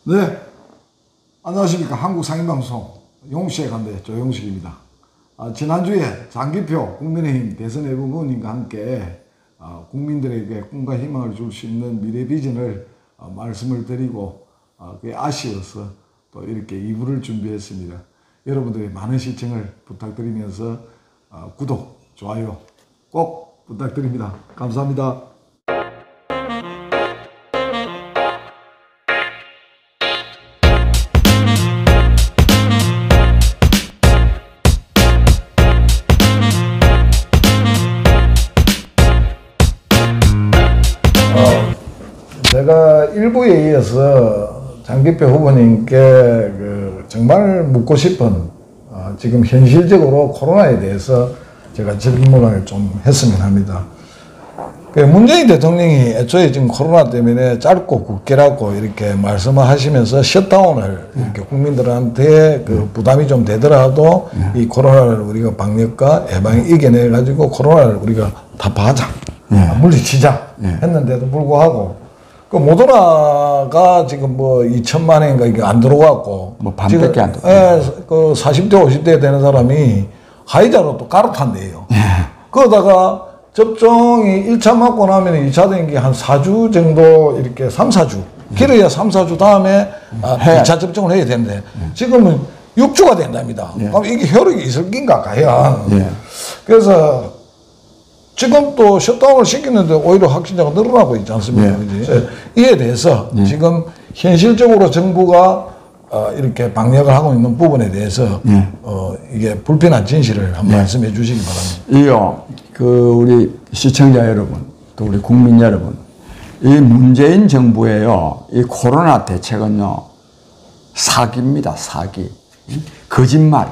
네, 안녕하십니까. 한국상인방송 용시의 간대 조용식입니다. 지난주에 장기표 국민의힘 대선 예비후보님과 함께 국민들에게 꿈과 희망을 줄 수 있는 미래 비전을 말씀을 드리고 그게 아쉬워서 또 이렇게 2부를 준비했습니다. 여러분들의 많은 시청을 부탁드리면서 구독, 좋아요 꼭 부탁드립니다. 감사합니다. 제가 일부에 이어서 장기표 후보님께 정말 묻고 싶은 지금 현실적으로 코로나에 대해서 제가 질문을 좀 했으면 합니다. 문재인 대통령이 애초에 지금 코로나 때문에 짧고 굵게라고 이렇게 말씀을 하시면서 셧다운을 이렇게 국민들한테 부담이 좀 되더라도 이 코로나를 우리가 방역과 예방에 이겨내 가지고 코로나를 우리가 타파하자, 물리치자 했는데도 불구하고 모더나가 지금 뭐 2천만 원인가 이게 안 들어갔고 뭐 반밖에 안 들어갔고 40대 50대 되는 사람이 화이자로 또 갈아탄대요. 그러다가 접종이 1차 맞고 나면 2차 된 게 한 4주 정도 이렇게 3, 4주 길어야 3, 4주 다음에 2차 접종을 해야 되는데 지금은 6주가 된답니다. 그럼 이게 효력이 있을 낀가 과연. 그래서 지금 또 셧다운을 시키는데 오히려 확진자가 늘어나고 있지 않습니까? 이에 대해서 지금 현실적으로 정부가 이렇게 방역을 하고 있는 부분에 대해서 이게 불편한 진실을 한번 말씀해 주시기 바랍니다. 우리 시청자 여러분, 또 우리 국민 여러분, 이 문재인 정부의 이 코로나 대책은요, 사기입니다, 사기. 거짓말.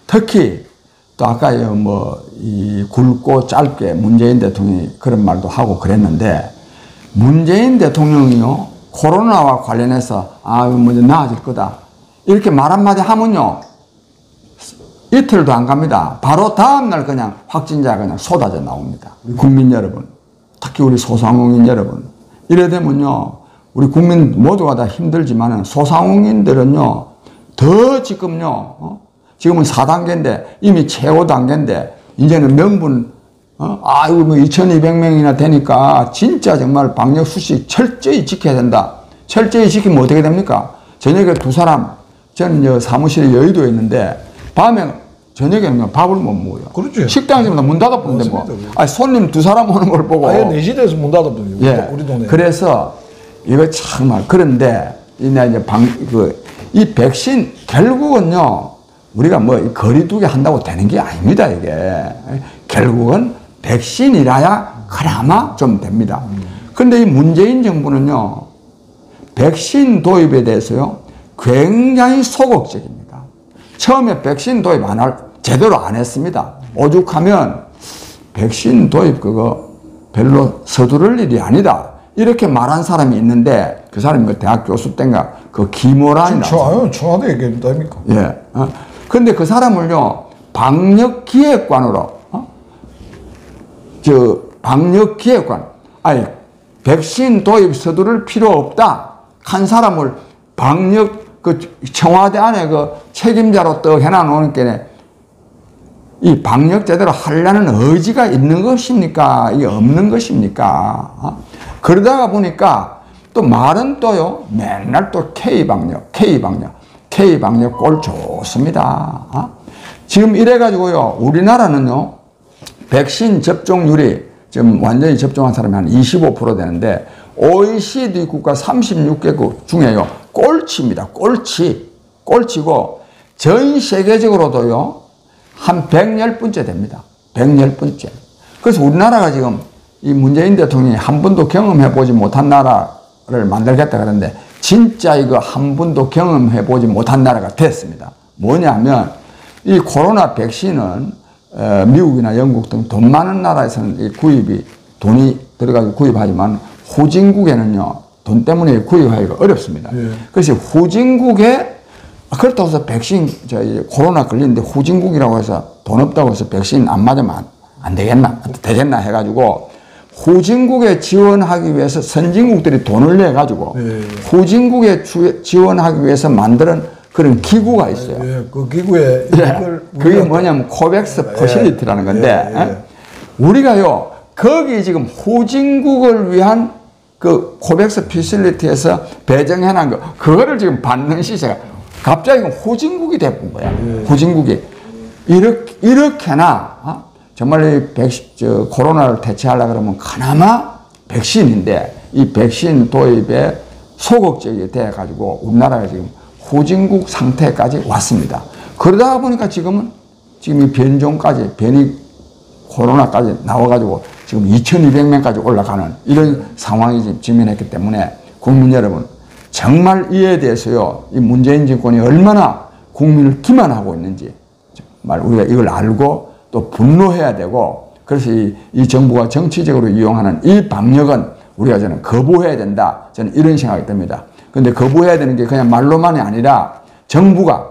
특히 또 아까 이 굵고 짧게 문재인 대통령이 그런 말도 하고 그랬는데, 문재인 대통령이요, 코로나와 관련해서 먼저 나아질 거다 이렇게 말 한마디 하면요 이틀도 안 갑니다. 바로 다음날 그냥 확진자가 그냥 쏟아져 나옵니다. 우리 국민 여러분, 특히 우리 소상공인 여러분, 이래 되면요 우리 국민 모두가 다 힘들지만은 소상공인들은요 더 지금요 지금은 4단계인데 이미 최고 단계인데 이제는 명분 이거 뭐 2200명이나 되니까 진짜 정말 방역 수칙 철저히 지켜야 된다. 철저히 지키면 어떻게 됩니까? 저녁에 두 사람, 저는 사무실에 여의도에 있는데 밤에 저녁에는 밥을 못 먹어요. 그렇죠. 식당에서 문 닫아보는데 뭐. 손님 두 사람 오는 걸 보고. 아예 4시대에서 문 닫아보는 우리 동네. 그래서 이거 정말 그런데 이제 이 백신 결국은요 우리가 뭐 거리두기 한다고 되는 게 아닙니다. 이게 결국은 백신이라야 그나마 좀 됩니다. 그런데 이 문재인 정부는요 백신 도입에 대해서요 굉장히 소극적입니다. 처음에 백신 도입 제대로 안 했습니다. 오죽하면 백신 도입 그거 별로 서두를 일이 아니다 이렇게 말한 사람이 있는데 그 사람이 그 대학 교수 때인가 그 김호란이라고. 청와대 얘기합니까? 근데 그 사람을요 방역기획관으로 방역기획관 백신 도입 서두를 필요 없다 한 사람을 방역 청와대 안에 책임자로 떡 해놔 놓으니까 이 방역 제대로 하려는 의지가 있는 것입니까? 이게 없는 것입니까? 그러다가 보니까 또 말은 또요 맨날 또 K방역 꼴 좋습니다. 지금 이래가지고요 우리나라는요 백신 접종률이 지금 완전히 접종한 사람이 한 25% 되는데 OECD 국가 36개국 중에요 꼴찌입니다. 꼴찌고 전 세계적으로도요 한 110번째 됩니다. 110번째. 그래서 우리나라가 지금 이 문재인 대통령이 한 번도 경험해보지 못한 나라를 만들겠다 그러는데 진짜 이거 한 번도 경험해보지 못한 나라가 됐습니다. 뭐냐면 이 코로나 백신은 미국이나 영국 등 돈 많은 나라에서는 돈이 들어가서 구입하지만 후진국에는요 돈 때문에 구입하기가 어렵습니다. 그래서 후진국에 그렇다고 해서 백신 코로나 걸리는데 후진국이라고 해서 돈 없다고 해서 백신 안 맞으면 안 되겠나 해가지고 후진국에 지원하기 위해서 선진국들이 돈을 내 가지고 예. 후진국에 지원하기 위해서 만드는 그런 기구가 있어요. 예, 그 기구에 이걸 그게 뭐냐면 코백스 퍼실리티라는 건데 우리가요 거기 지금 후진국을 위한 그 코백스 퍼실리티에서 배정해놓은 거 그거를 지금 받는 시세가 갑자기 후진국이 돼본 거야. 후진국이 이렇게나 정말 코로나를 대체하려고 그러면 그나마 백신인데 이 백신 도입에 소극적이 돼가지고 우리나라가 지금 후진국 상태까지 왔습니다. 그러다 보니까 지금 이 변종까지, 코로나까지 나와가지고 지금 2,200명까지 올라가는 이런 상황이 지금 직면했기 때문에 국민 여러분, 정말 이에 대해서요, 이 문재인 정권이 얼마나 국민을 기만하고 있는지, 정말 우리가 이걸 알고 또 분노해야 되고, 그래서 이 정부가 정치적으로 이용하는 이 방역은 우리가 저는 거부해야 된다. 저는 이런 생각이 듭니다. 근데 거부해야 되는 게 그냥 말로만이 아니라 정부가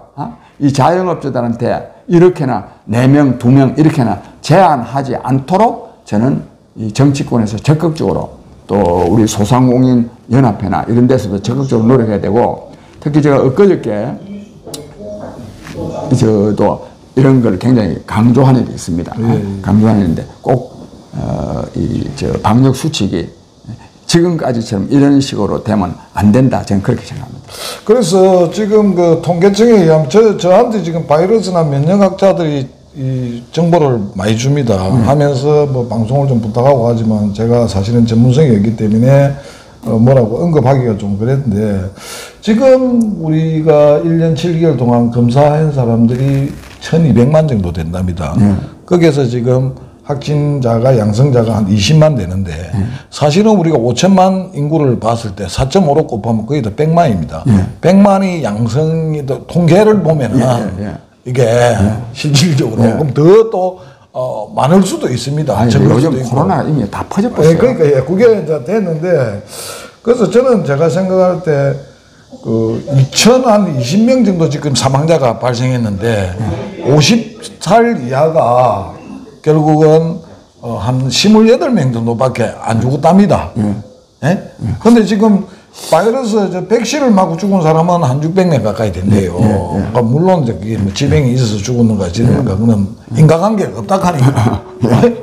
이 자영업자들한테 이렇게나 4명, 2명 이렇게나 제한하지 않도록 저는 이 정치권에서 적극적으로 또 우리 소상공인 연합회나 이런 데서도 적극적으로 노력해야 되고 특히 제가 엊그저께 저도 이런 걸 굉장히 강조하는 게 있습니다. 강조하는 일인데 꼭 방역 수칙이 지금까지처럼 이런 식으로 되면 안 된다. 저는 그렇게 생각합니다. 그래서 지금 그 통계청에 의하면 저한테 지금 바이러스나 면역학자들이 이 정보를 많이 줍니다. 하면서 뭐 방송을 좀 부탁하고 하지만 제가 사실은 전문성이 없기 때문에 뭐라고 언급하기가 좀 그랬는데 지금 우리가 1년 7개월 동안 검사한 사람들이 1,200만 정도 된답니다. 거기에서 지금 확진자가 양성자가 한 20만 되는데 사실은 우리가 5천만 인구를 봤을 때 4.5로 곱하면 거의 다 100만입니다. 100만이 양성이 통계를 보면은 이게 실질적으로 그럼 더 또 많을 수도 있습니다. 아니, 요즘 코로나 이미 다 퍼져버렸어요. 그러니까 그게 이제 됐는데 그래서 저는 제가 생각할 때 그 2,020명 정도 지금 사망자가 발생했는데 50살 이하가 결국은 한 28명 정도밖에 안 죽었답니다. 예? 근데 지금 바이러스 백신을 맞고 죽은 사람은 한 600명 가까이 된대요. 그러니까 물론 이제 뭐 질병이 있어서 죽었는가 지는가 그는 인과관계가 없다 하니까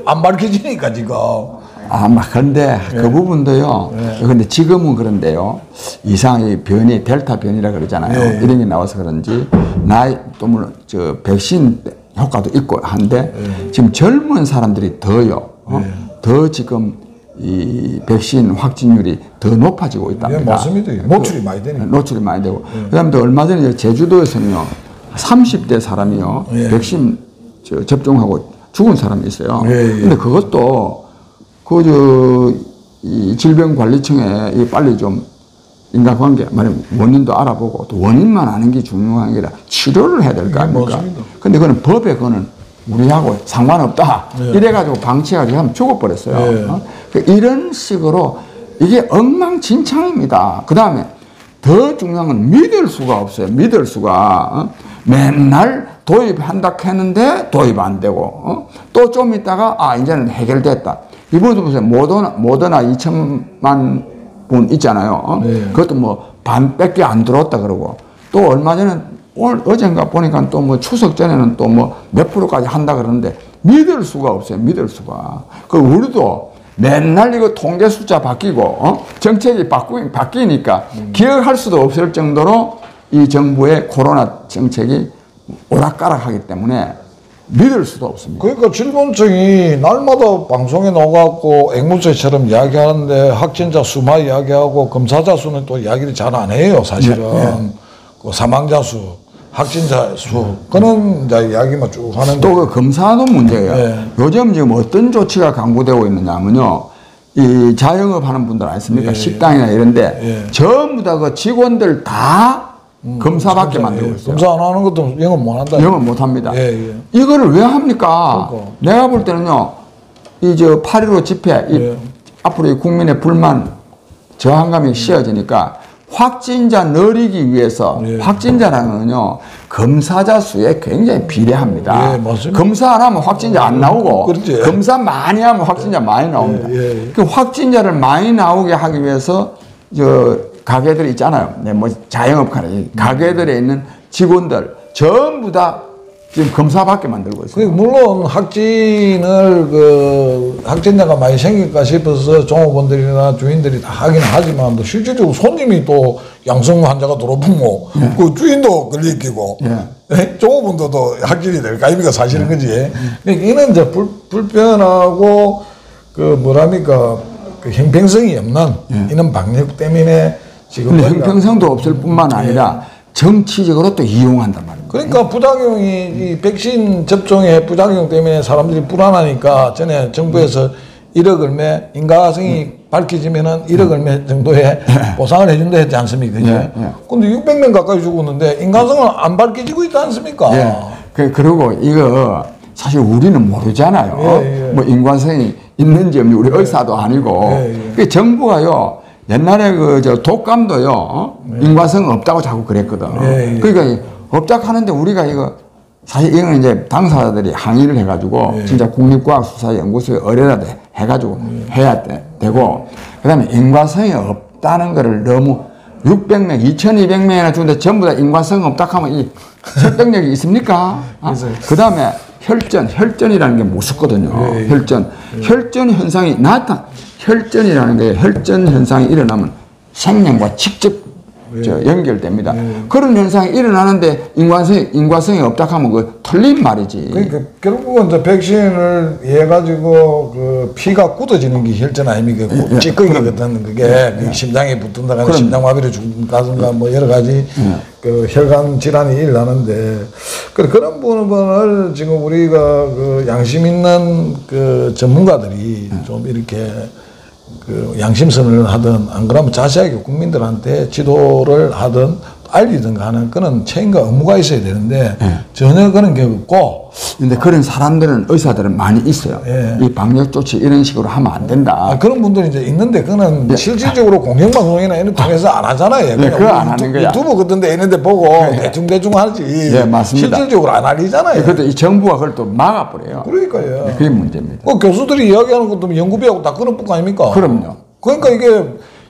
안 밝혀지니까 지금. 그런데 그 부분도요. 근데 지금은 그런데요. 이상의 변이 델타 변이라 그러잖아요. 이런 게 나와서 그런지 또 물론 백신 효과도 있고 한데 지금 젊은 사람들이 더요. 더 지금 이 백신 확진율이 더 높아지고 있답니다. 맞습니다. 노출이 많이 되니까. 노출이 많이 되고. 그다음에 또 얼마 전에 제주도에서는요. 30대 사람이요. 백신 접종하고 죽은 사람이 있어요. 근데 그것도 이 질병관리청에 빨리 좀 인과관계, 말하면 원인도 알아보고 또 원인만 아는 게 중요한 게 아니라 치료를 해야 될 거 아닙니까? 근데 그거는 법에 그거는 우리하고 상관없다. 이래가지고 방치해가지고 하면 죽어버렸어요. 이런 식으로 이게 엉망진창입니다. 그 다음에 더 중요한 건 믿을 수가 없어요. 믿을 수가. 맨날 도입한다 했는데 도입 안 되고 또 좀 있다가 이제는 해결됐다. 이번에도 보세요. 모더나 2천만 분 있잖아요. 그것도 뭐 반밖에 안 들어왔다 그러고 또 얼마 전에 어젠가 보니까 또 뭐 추석 전에는 또 뭐 몇 프로까지 한다 그러는데 믿을 수가 없어요. 믿을 수가. 우리도 맨날 이거 통계 숫자 바뀌고 정책이 바뀌니까 기억할 수도 없을 정도로 이 정부의 코로나 정책이 오락가락하기 때문에 믿을 수도 없습니다. 그러니까 질병청이 날마다 방송에 나와갖고 앵무새처럼 이야기하는데 확진자 수만 이야기하고 검사자 수는 또 이야기를 잘 안 해요. 사실은 그 사망자 수, 확진자 수 그런 이제 이야기만 쭉 하는데 또 그 검사도 문제예요. 요즘 지금 어떤 조치가 강구되고 있느냐면요. 이 자영업 하는 분들 아십니까? 식당이나 이런데 전부 다 그 직원들 다 검사밖에 만들고 있어요. 검사 안 하는 것도 영업 못 한다. 영업 못 합니다. 이거를 왜 합니까? 내가 볼 때는요, 8.15 집회, 앞으로 이 국민의 불만, 저항감이 씌어지니까 확진자 늘리기 위해서 예. 확진자라는 건요 검사자 수에 굉장히 비례합니다. 예, 맞습니다. 검사 안 하면 확진자 안 나오고 그렇지. 검사 많이 하면 확진자 많이 나옵니다. 예, 예. 그 확진자를 많이 나오게 하기 위해서 저 가게들이 있잖아요. 네, 뭐 자영업 가게들에 있는 직원들 전부 다 지금 검사받게 만들고 있어요. 물론 확진자가 많이 생길까 싶어서 종업원들이나 주인들이 다 하긴 하지만 또 실질적으로 손님이 또 양성 환자가 들어오면 그 주인도 걸리기고 종업원도 확진이 될까 아닙니까 사실은 그지. 그러니까 이는 이제 불편하고 그 뭐랍니까 그 형평성이 없는 이런 방역 때문에 지금 근데 형평성도 없을 뿐만 아니라 정치적으로 또 이용한단 말입니다. 그러니까 부작용이 이 백신 접종의 부작용 때문에 사람들이 불안하니까 전에 정부에서 1억 얼마 인과성이 밝혀지면은 1억 얼마 정도의 보상을 해준다 했지 않습니까? 그죠? 근데 600명 가까이 죽었는데 인과성은 안 밝혀지고 있지 않습니까? 그리고 이거 사실 우리는 모르잖아요. 뭐 인과성이 있는지 없는지 우리 의사도 아니고. 그 정부가요. 옛날에 저 독감도요, 인과성 없다고 자꾸 그랬거든. 그러니까 없다고 하는데 우리가 이거, 사실 이거는 이제 당사자들이 항의를 해가지고, 진짜 국립과학수사연구소에 의뢰라 해가지고 해야 되고, 그 다음에 인과성이 없다는 거를 너무 600명, 2200명이나 주는데 전부 다 인과성 없다 하면 이 설득력이 있습니까? 그 다음에 혈전이라는 게 무섭거든요. 혈전 현상이 혈전이라는 게 혈전 현상이 일어나면 생명과 직접 연결됩니다. 그런 현상이 일어나는데 인과성이 없다 하면 그 틀린 말이지. 그러니까 결국은 이제 백신을 해가지고 그 피가 굳어지는 게 혈전 아닙니까? 찌꺼기거든 그게 심장에 붙는다거나 심장마비로 죽는다든가 뭐 여러 가지 그 혈관 질환이 일어나는데 그런 부분을 지금 우리가 그 양심 있는 그 전문가들이 좀 이렇게 그 양심선을 하든 안 그러면 자세하게 국민들한테 지도를 하든 알리든 하는 그런 책임과 의무가 있어야 되는데 전혀 그런 게 없고. 근데 그런 사람들은 의사들은 많이 있어요. 이 방역 조치 이런 식으로 하면 안 된다. 그런 분들이 이제 있는데 그거는 실질적으로 공영방송이나 이런 통해서 안 하잖아요. 그거 안 하는 거야. 유튜브 같은 데 있는데 보고 대충 하지. 맞습니다. 실질적으로 안 알리잖아요. 그래도 이 정부가 그걸 또 막아버려요. 그러니까요. 그게 문제입니다. 교수들이 이야기하는 것도 연구비하고 다 그런 뿐 아닙니까? 그럼요. 그러니까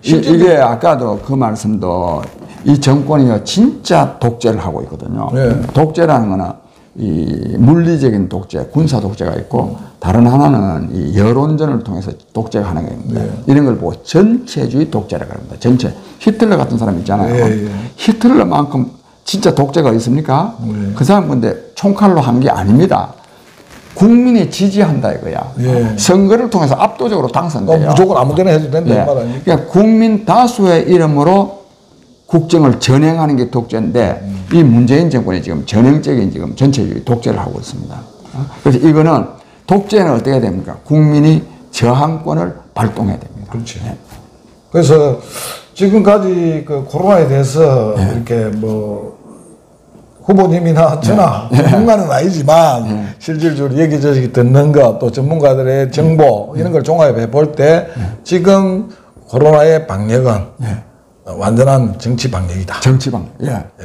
이게 아까도 그 말씀도 이 정권이 진짜 독재를 하고 있거든요. 독재라는 거는 이 물리적인 독재, 군사 독재가 있고 다른 하나는 이 여론전을 통해서 독재가 하는 겁니다. 이런 걸 보고 전체주의 독재라고 합니다. 전체. 히틀러 같은 사람 있잖아요. 히틀러만큼 진짜 독재가 있습니까? 그 사람 근데 총칼로 한 게 아닙니다. 국민이 지지한다 이거야. 선거를 통해서 압도적으로 당선돼요. 무조건 아무데나 해도 된다. 그러니까 국민 다수의 이름으로 국정을 전행하는 게 독재인데 이 문재인 정권이 지금 전형적인 지금 전체주의 독재를 하고 있습니다. 그래서 이거는 독재는 어떻게 해야 됩니까? 국민이 저항권을 발동해야 됩니다. 그렇지. 그래서 지금까지 그 코로나에 대해서 이렇게 뭐 후보님이나 저나 전문가는 아니지만 실질적으로 여기저기 듣는 것 또 전문가들의 정보 이런 걸 종합해 볼 때 지금 코로나의 방역은 완전한 정치 방역이다. 정치 방역.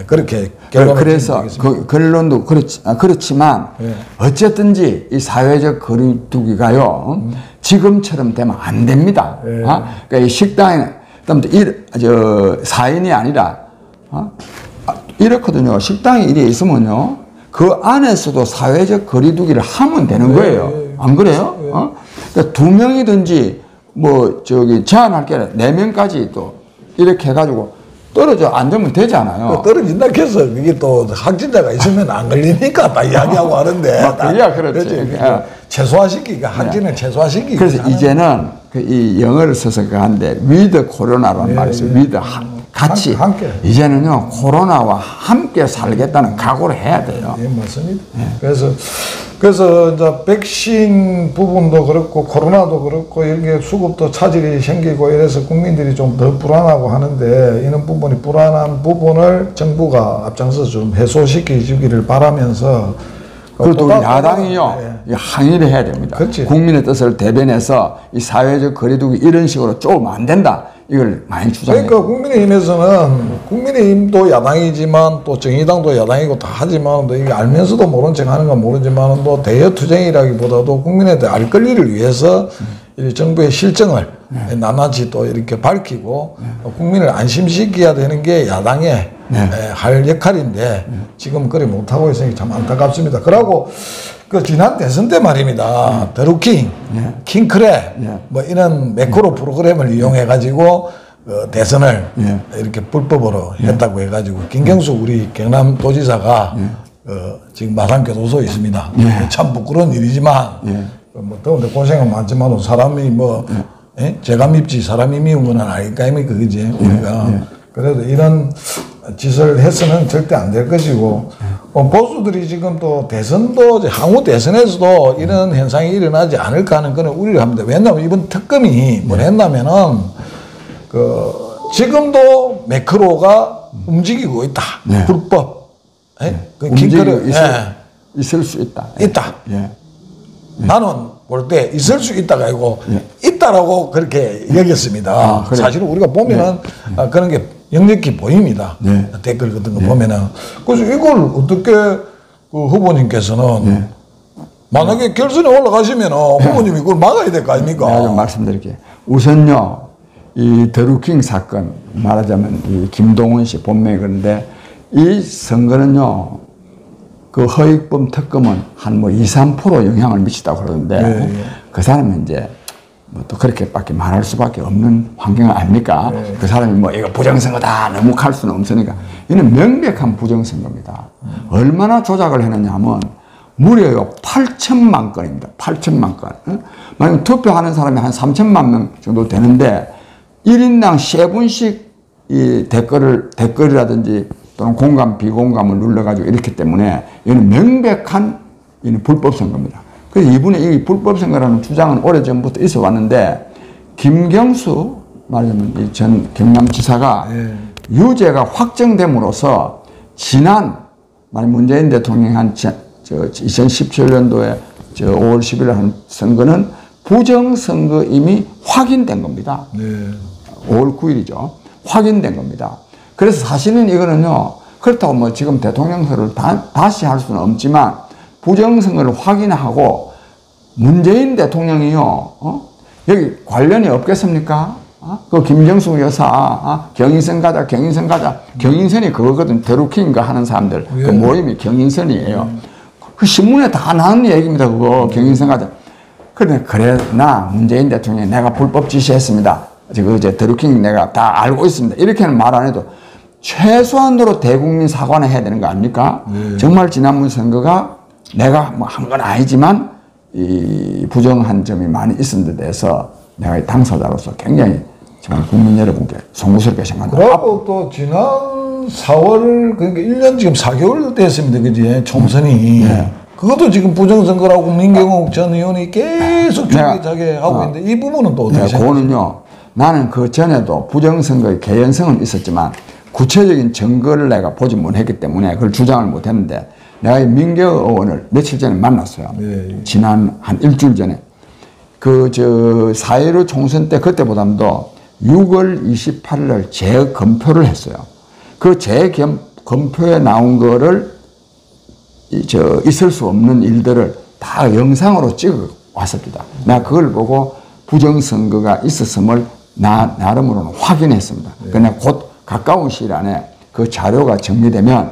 그렇게 그래서 그 결론도 그렇지만 어쨌든지 이 사회적 거리두기가요 지금처럼 되면 안 됩니다. 그러니까 이 식당에 4인이 아니라 이렇거든요. 식당에 일이 있으면요 그 안에서도 사회적 거리두기를 하면 되는 거예요. 안 그래요? 그러니까 2명이든지 뭐 제한할 게 아니라 4명까지 또 이렇게 해가지고 떨어져 앉으면 되잖아요. 떨어진다 해서 그게 또 확진자가 있으면 안 걸리니까 다 이야기하고 하는데. 그렇지. 최소화시키기가 확진을 최소화시키기. 그래서 이제는 이 영어를 써서 하는데 with 코로나라는 말이 있어요. with 같이. 함께. 이제는요 코로나와 함께 살겠다는 각오를 해야 돼요. 맞습니다. 그래서 이제 백신 부분도 그렇고 코로나도 그렇고 이런 게 수급도 차질이 생기고 이래서 국민들이 좀 더 불안하고 하는데 이런 부분이 불안한 부분을 정부가 앞장서서 좀 해소시켜 주기를 바라면서 그리고 우리 야당이요 항의를 해야 됩니다. 그렇지. 국민의 뜻을 대변해서 이 사회적 거리두기 이런 식으로 쪼으면 안 된다. 이걸 많이 주장해요. 그러니까 국민의힘에서는 국민의힘도 야당이지만 또 정의당도 야당이고 다 하지만 또 이게 알면서도 모른 척 하는 건 모르지만 또 대여투쟁이라기보다도 국민에 대한 알 권리를 위해서 이 정부의 실정을 나나지 또 이렇게 밝히고 국민을 안심시켜야 되는 게 야당의 할 역할인데 지금 그리 못하고 있으니 참 안타깝습니다. 그러고 그 지난 대선 때 말입니다. 드루킹, 킹크랩 뭐 이런 매크로 프로그램을 이용해 가지고 대선을 이렇게 불법으로 했다고 해가지고 김경수 우리 경남도지사가 지금 마산교도소에 있습니다. 참 부끄러운 일이지만 뭐 더운데 고생은 많지만 사람이 뭐 제가 밉지 사람이 미운 건 아닐까 입니까 그지 우리가 그래도 이런 짓을 해서는 절대 안 될 것이고 보수들이 지금 또 대선도 향후 대선에서도 이런 현상이 일어나지 않을까 하는 그런 우려를 합니다. 왜냐하면 이번 특검이 뭘 했냐면은 그 지금도 매크로가 움직이고 있다. 불법. 움직이고 있을 수 있다. 있다. 나는 볼 때 있을 수 있다가 아니고 있다라고 그렇게 여겼습니다. 그래. 사실은 우리가 보면은 그런 게 역력히 보입니다. 댓글 같은 거 보면은. 그래서 이걸 어떻게 그 후보님께서는 만약에 결선에 올라가시면 후보님이 그걸 막아야 될 거 아닙니까? 내가 좀 말씀드릴게요. 우선요, 이 드루킹 사건 말하자면 이 김동원 씨 본명이 그런데 이 선거는요, 그 허익범 특검은 한 뭐 2, 3% 영향을 미치다고 그러는데 그 사람은 이제 뭐 또 그렇게밖에 말할 수밖에 없는 환경 아닙니까? 그 사람이 뭐 이거 부정선거다 너무 갈 수는 없으니까 이는 명백한 부정선거입니다. 얼마나 조작을 했느냐 하면 무려 8천만 건입니다. 8천만 건. 만약 투표하는 사람이 한 3천만 명 정도 되는데 1인당 3분씩 이 댓글이라든지 또는 공감, 비공감을 눌러가지고 이렇기 때문에 이는 명백한 이는 불법 선거입니다. 그래서 이분의 이 불법 선거라는 주장은 오래전부터 있어 왔는데 김경수 말하자면 이 전 경남지사가 유죄가 확정됨으로써 지난 문재인 대통령이 한 2017년도에 5월 10일 한 선거는 부정선거 이미 확인된 겁니다. 5월 9일이죠. 확인된 겁니다. 그래서 사실은 이거는요, 그렇다고 뭐 지금 대통령 선거를 다시 할 수는 없지만 부정선거를 확인하고 문재인 대통령이요, 여기 관련이 없겠습니까? 그 김정숙 여사, 경인선 가자. 경인선이 그거거든. 드루킹인가 하는 사람들. 그 모임이 경인선이에요. 그 신문에 다 나오는 얘기입니다. 그거 경인선 가자. 그래, 나 문재인 대통령이 내가 불법 지시했습니다. 지금 이제 드루킹 내가 다 알고 있습니다. 이렇게는 말 안 해도 최소한으로 대국민 사과는 해야 되는 거 아닙니까? 정말 지난번 선거가 내가 뭐 한 건 아니지만 이 부정한 점이 많이 있은 데 대해서 내가 당사자로서 굉장히 정말 국민 여러분께 송구스럽게 생각합니다. 그리고 또 지난 4월 그러니까 1년 지금 4개월 됐습니다. 그지? 총선이. 그것도 지금 부정선거라고 민경욱 전 의원이 계속 주기자기 하고 있는데 이 부분은 또 어떻게 생각하세요? 그거는요. 나는 그 전에도 부정선거의 개연성은 있었지만 구체적인 증거를 내가 보지 못했기 때문에 그걸 주장을 못했는데 내가 이 민경욱 의원을 며칠 전에 만났어요. 지난 한 일주일 전에. 4.15 총선 때 그때보다도 6월 28일 날 재검표를 했어요. 그 재검표에 나온 거를 있을 수 없는 일들을 다 영상으로 찍어 왔습니다. 내가 그걸 보고 부정선거가 있었음을 나름으로는 확인했습니다. 그러나 곧 가까운 시일 안에 그 자료가 정리되면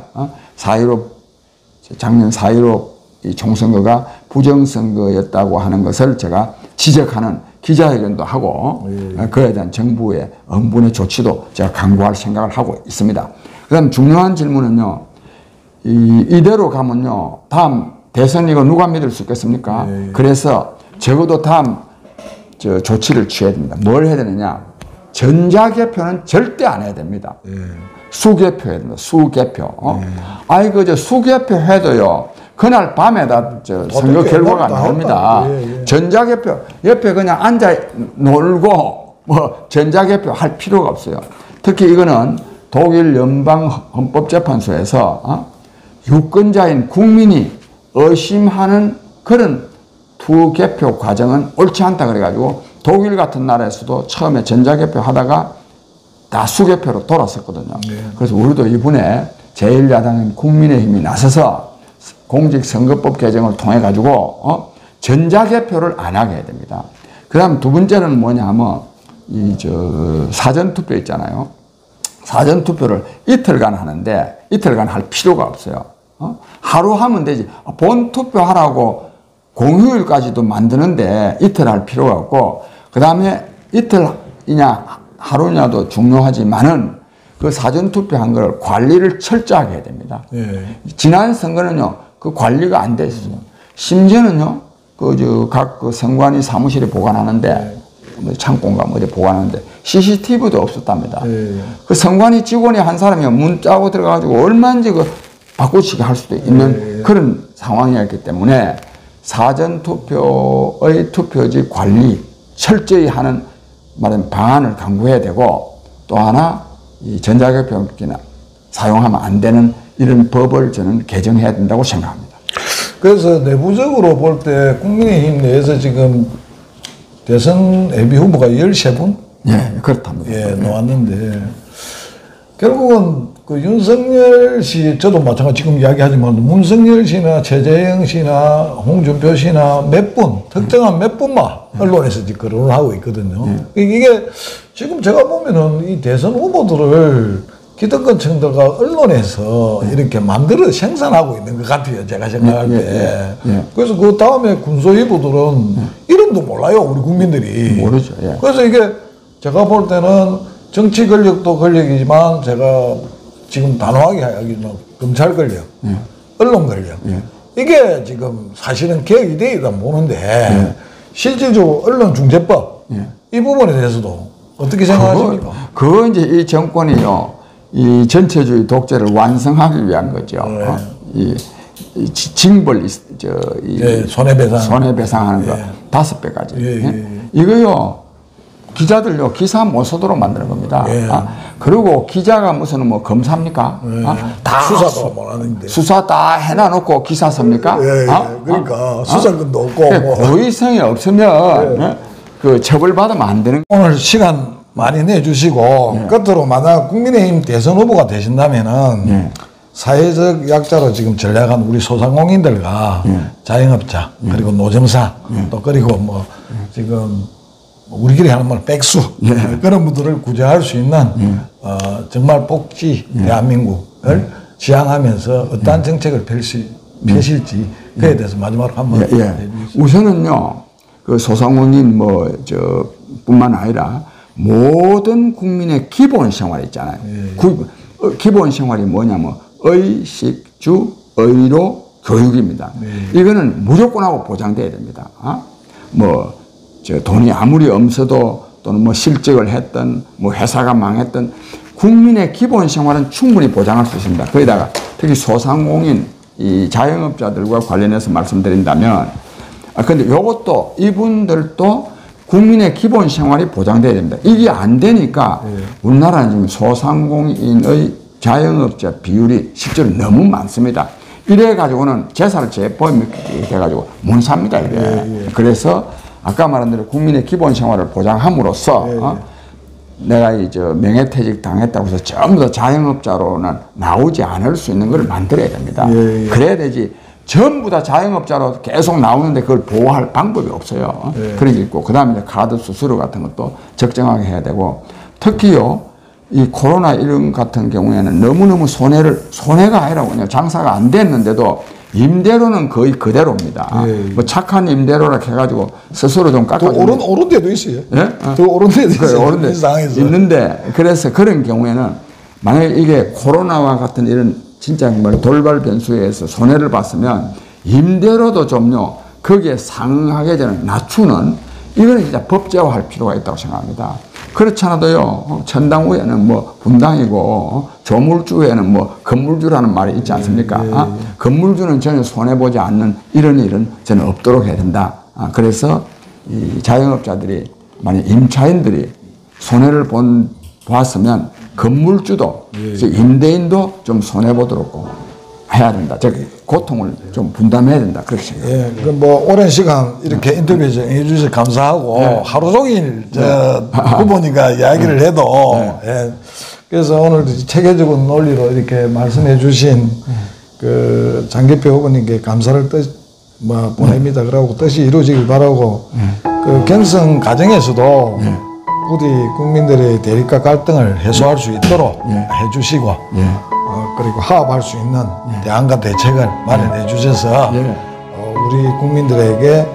작년 4.15 이 총선거가 부정선거였다고 하는 것을 제가 지적하는 기자회견도 하고 그에 대한 정부의 응분의 조치도 제가 강구할 생각을 하고 있습니다. 그 다음 중요한 질문은요. 이대로 가면요. 다음 대선 이거 누가 믿을 수 있겠습니까? 그래서 적어도 다음 조치를 취해야 됩니다. 뭘 해야 되느냐. 전자개표는 절대 안 해야 됩니다. 수개표 해야 됩니다. 수개표. 수개표 해도요. 그날 밤에다 선거 결과가 나옵니다. 전자개표 옆에 그냥 앉아 놀고 뭐 전자개표 할 필요가 없어요. 특히 이거는 독일 연방헌법재판소에서 유권자인 국민이 의심하는 그런 투개표 과정은 옳지 않다 그래가지고 독일 같은 나라에서도 처음에 전자개표 하다가 다 수개표로 돌았었거든요. 네. 그래서 우리도 이번에 제1야당인 국민의힘이 나서서 공직선거법 개정을 통해 가지고 전자개표를 안 하게 해야 됩니다. 그 다음 두 번째는 뭐냐 하면 사전투표 있잖아요. 사전투표를 이틀간 하는데 이틀간 할 필요가 없어요. 하루 하면 되지. 본투표하라고 공휴일까지도 만드는데 이틀 할 필요가 없고, 그 다음에 이틀이냐 하루냐도 중요하지만은 그 사전투표한 걸 관리를 철저하게 해야 됩니다. 예. 지난 선거는요, 그 관리가 안 돼 있어요. 심지어는요, 각 선관위 사무실에 보관하는데, 뭐 창고인가 뭐 어디 보관하는데, CCTV도 없었답니다. 예. 그 선관위 직원이 한 사람이 문 짜고 들어가가지고 얼마든지 그 바꾸치기 할 수도 있는 그런 상황이었기 때문에 사전투표의 투표지 관리 철저히 하는 말하는 방안을 강구해야 되고, 또 하나 이 전자개표기나 사용하면 안 되는 이런 법을 저는 개정해야 된다고 생각합니다. 그래서 내부적으로 볼 때 국민의힘 내에서 지금 대선 예비 후보가 13분? 예, 그렇답니다. 예, 나왔는데 결국은 그 윤석열 씨, 저도 마찬가지 지금 이야기하지만 문석열 씨나 최재형 씨나 홍준표 씨나 몇 분, 특정한 몇 분만 언론에서 지금 거론을 하고 있거든요. 이게 지금 제가 보면은 이 대선 후보들을 기득권층들과 언론에서 이렇게 만들어 생산하고 있는 것 같아요. 제가 생각할 때. 그래서 그 다음에 군소위부들은 이름도 몰라요. 우리 국민들이. 모르죠. 예. 그래서 이게 제가 볼 때는 정치 권력도 권력이지만 제가 지금 단호하게 이야기하지만 검찰 권력, 언론 권력. 이게 지금 사실은 개혁이 되어 있다 보는데 실질적으로 언론중재법 이 부분에 대해서도 어떻게 생각하십니까? 그거 이제 이 정권이요, 이 전체주의 독재를 완성하기 위한 거죠. 이 징벌, 손해배상하는 거 5배까지. 이거요, 기자들요, 기사 못 쓰도록 만드는 겁니다. 그리고 기자가 무슨 뭐 검사입니까? 다 수사도 못 하는데. 수사 다 해놔놓고 기사 씁니까? 그러니까 수사권도 없고. 뭐. 고의성이 없으면 그 처벌받으면 안 되는. 오늘 시간 많이 내주시고 끝으로 만약 국민의힘 대선 후보가 되신다면은 사회적 약자로 지금 전략한 우리 소상공인들과 자영업자 그리고 노점사 또 그리고 뭐 지금 우리끼리 하는 말 백수 그런 분들을 구제할 수 있는 정말 복지 대한민국을 지향하면서 어떠한 정책을 펼실지 그에 대해서 마지막으로 한번 우선은요, 그 소상공인 뿐만 아니라 모든 국민의 기본 생활 있잖아요. 기본 생활이 뭐냐면 의식주, 의료, 교육입니다. 이거는 무조건하고 보장돼야 됩니다. 돈이 아무리 없어도 또는 뭐 실직을 했던 뭐 회사가 망했던 국민의 기본 생활은 충분히 보장할 수 있습니다. 거기다가 특히 소상공인 이 자영업자들과 관련해서 말씀드린다면 근데 요것도 이분들도 국민의 기본 생활이 보장돼야 됩니다. 이게 안 되니까 우리나라는 지금 소상공인의 자영업자 비율이 실제로 너무 많습니다. 이래 가지고는 제사를 재보험이 돼가지고 못 삽니다. 이게. 그래서 아까 말한 대로 국민의 기본 생활을 보장함으로써 내가 명예퇴직 당했다고 해서 전부 다 자영업자로는 나오지 않을 수 있는 걸 만들어야 됩니다. 그래야 되지. 전부 다 자영업자로 계속 나오는데 그걸 보호할 방법이 없어요. 그런 게 있고, 그 다음에 카드 수수료 같은 것도 적정하게 해야 되고, 특히요, 이 코로나 이런 같은 경우에는 너무너무 손해가 아니라 그냥 장사가 안 됐는데도 임대료는 거의 그대로입니다. 뭐 착한 임대료라 해가지고 스스로 좀 깎아주는. 오른 데도 있어요. 예? 더 오른 데도 있어요. 오른 데 있는데, 그래서 그런 경우에는 만약에 이게 코로나와 같은 이런 진짜 정말 돌발 변수에 의해서 손해를 봤으면 임대료도 좀요, 거기에 상응하게 되는 낮추는, 이거는 진짜 법제화할 필요가 있다고 생각합니다. 그렇지 않아도요, 천당후에는 뭐 분당이고 조물주에는 뭐 건물주라는 말이 있지 않습니까? 건물주는 전혀 손해보지 않는 이런 일은 저는 없도록 해야 된다. 그래서 이 자영업자들이 만약 임차인들이 손해를 봤으면 건물주도 임대인도 좀 손해보도록 해야 된다. 즉 고통을 좀 분담해야 된다. 그렇게 생각합니다. 예, 그 뭐 오랜 시간 이렇게 인터뷰 해주셔서 감사하고 하루 종일 저 후보님과 이야기를 해도 예, 그래서 오늘 체계적인 논리로 이렇게 말씀해주신 그 장기표 후보님께 감사를 뭐 보냅니다. 그러고 뜻이 이루어지길 바라고 그 경선 과정에서도 부디 국민들의 대립과 갈등을 해소할 수 있도록 해주시고 그리고 화합할 수 있는 대안과 대책을 마련해 주셔서 우리 국민들에게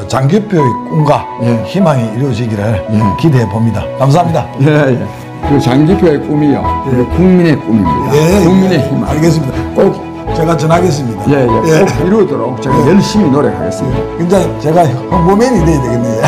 장기표의 꿈과 희망이 이루어지기를 기대해 봅니다. 감사합니다. 그 장기표의 꿈이요. 우리 국민의 꿈입니다. 국민의 희망. 알겠습니다. 꼭 제가 전하겠습니다. 꼭 이루도록 제가 열심히 노력하겠습니다. 굉장히 제가 홍보맨이 돼야 되겠네요.